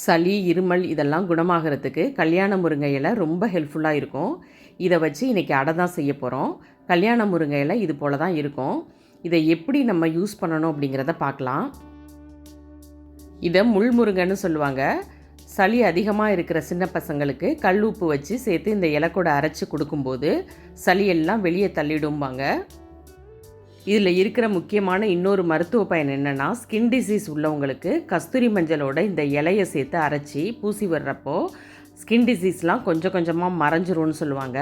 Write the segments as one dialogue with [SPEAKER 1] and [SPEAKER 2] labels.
[SPEAKER 1] சளி, இருமல் இதெல்லாம் குணமாகறதுக்கு கல்யாண முருங்கை இலை ரொம்ப ஹெல்ப்ஃபுல்லாக இருக்கும். இதை வச்சு இன்றைக்கி அடை தான் செய்ய போகிறோம். கல்யாண முருங்கை இலை இது போல் தான் இருக்கும். இதை எப்படி நம்ம யூஸ் பண்ணணும் அப்படிங்கிறத பார்க்கலாம். இதை முள் முருங்கைன்னு சொல்லுவாங்க. சளி அதிகமாக இருக்கிற சின்ன பசங்களுக்கு கல் உப்பு வச்சு சேர்த்து இந்த இலை கூட அரைச்சி கொடுக்கும்போது சளியெல்லாம் வெளியே தள்ளிடும்பாங்க. இதில் இருக்கிற முக்கியமான இன்னொரு மருத்துவ பயன் என்னென்னா, ஸ்கின் டிசீஸ் உள்ளவங்களுக்கு கஸ்தூரி மஞ்சளோட இந்த இலையை சேர்த்து அரைச்சி பூசி வர்றப்போ ஸ்கின் டிசீஸ்லாம் கொஞ்சம் கொஞ்சமாக மறைஞ்சிரும்னு சொல்லுவாங்க.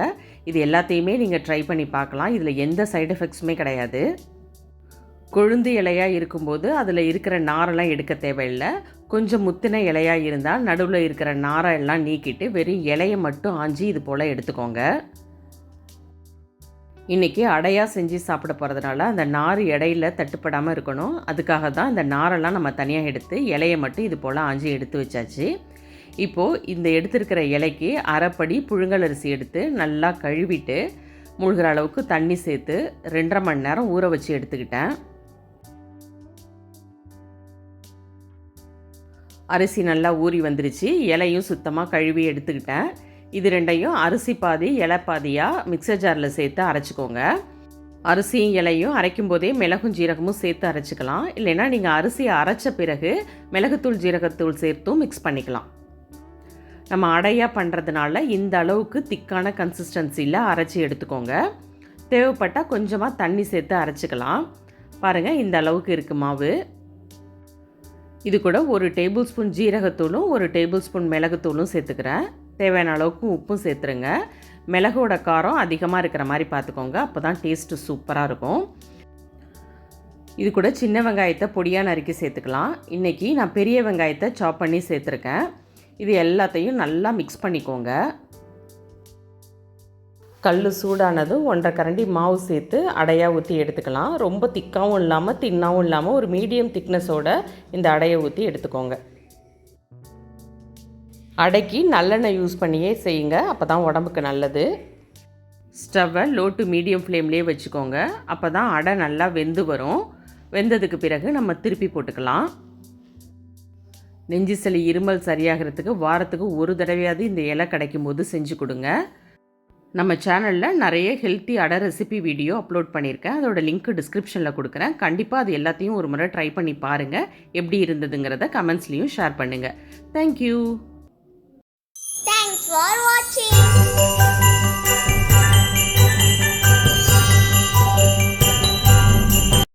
[SPEAKER 1] இது எல்லாத்தையுமே நீங்கள் ட்ரை பண்ணி பார்க்கலாம். இதில் எந்த சைடு எஃபெக்ட்ஸுமே கிடையாது. கொழுந்து இலையாக இருக்கும்போது அதில் இருக்கிற நாரெல்லாம் எடுக்க தேவையில்லை. கொஞ்சம் முத்தின இலையாக இருந்தால் நடுவில் இருக்கிற நாரை எல்லாம் நீக்கிட்டு வெறும் இலையை மட்டும் ஆஞ்சி இது போல் எடுத்துக்கோங்க. இன்றைக்கி அடையாக செஞ்சு சாப்பிட போகிறதுனால அந்த நார் இடையில தட்டுப்படாமல் இருக்கணும். அதுக்காக தான் இந்த நாரெல்லாம் நம்ம தனியாக எடுத்து இலையை மட்டும் இது போல் ஆஞ்சி எடுத்து வச்சாச்சு. இப்போது இந்த எடுத்துருக்கிற இலைக்கு அரைப்படி புழுங்கலரிசி எடுத்து நல்லா கழுவிட்டு மூழ்கிற அளவுக்கு தண்ணி சேர்த்து 2.5 மணி நேரம் ஊற வச்சு எடுத்துக்கிட்டேன். அரிசி நல்லா ஊறி வந்துருச்சு. இலையும் சுத்தமாக கழுவி எடுத்துக்கிட்டேன். இது ரெண்டையும் அரிசி பாதி இலை பாதியாக மிக்சர் ஜாரில் சேர்த்து அரைச்சிக்கோங்க. அரிசியும் இலையும் அரைக்கும் போதே மிளகும் ஜீரகமும் சேர்த்து அரைச்சிக்கலாம். இல்லைன்னா நீங்கள் அரிசியை அரைச்ச பிறகு மிளகுத்தூள் ஜீரகத்தூள் சேர்த்தும் மிக்ஸ் பண்ணிக்கலாம். நம்ம அடையாக பண்ணுறதுனால இந்த அளவுக்கு திக்கான கன்சிஸ்டன்சியில் அரைச்சி எடுத்துக்கோங்க. தேவைப்பட்டால் கொஞ்சமாக தண்ணி சேர்த்து அரைச்சிக்கலாம். பாருங்கள், இந்த அளவுக்கு இருக்குது மாவு. இது கூட 1 டேபிள் ஸ்பூன் ஜீரகத்தூளும் 1 டேபிள் ஸ்பூன் மிளகுத்தூளும் சேர்த்துக்கிறேன். தேவையான அளவுக்கு உப்பும் சேர்த்துருங்க. மிளகோட காரம் அதிகமாக இருக்கிற மாதிரி பார்த்துக்கோங்க. அப்போ தான் டேஸ்ட்டு சூப்பராக இருக்கும். இது கூட சின்ன வெங்காயத்தை பொடியாக நறுக்கி சேர்த்துக்கலாம். இன்றைக்கி நான் பெரிய வெங்காயத்தை சாப் பண்ணி சேர்த்துருக்கேன். இது எல்லாத்தையும் நல்லா மிக்ஸ் பண்ணிக்கோங்க. கல் சூடானதும் 1.5 கரண்டி மாவு சேர்த்து அடையாக ஊற்றி எடுத்துக்கலாம். ரொம்ப திக்காகவும் இல்லாமல் தின்னாகவும் இல்லாமல் ஒரு மீடியம் திக்னஸோட இந்த அடையை ஊற்றி எடுத்துக்கோங்க. அடைக்கு நல்லெண்ணெய் யூஸ் பண்ணியே செய்யுங்க. அப்போ தான் உடம்புக்கு நல்லது. ஸ்டவ்வை லோ டு மீடியம் ஃப்ளேம்லேயே வச்சுக்கோங்க. அப்போ தான் அடை நல்லா வெந்து வரும். வெந்ததுக்கு பிறகு நம்ம திருப்பி போட்டுக்கலாம். நெஞ்சு சளி, இருமல் சரியாகிறதுக்கு வாரத்துக்கு ஒரு தடவையாவது இந்த இலை கிடைக்கும் போது செஞ்சு கொடுங்க. நம்ம சேனலில் நிறைய ஹெல்த்தி அடை ரெசிபி வீடியோ அப்லோட் பண்ணியிருக்கேன். அதோட லிங்க் டிஸ்கிரிப்ஷனில் கொடுக்குறேன். கண்டிப்பாக அது எல்லாத்தையும் ஒரு முறை ட்ரை பண்ணி பாருங்கள். எப்படி இருந்ததுங்கிறத கமெண்ட்ஸ்லேயும் ஷேர் பண்ணுங்கள். தேங்க்யூ.
[SPEAKER 2] Thanks for watching.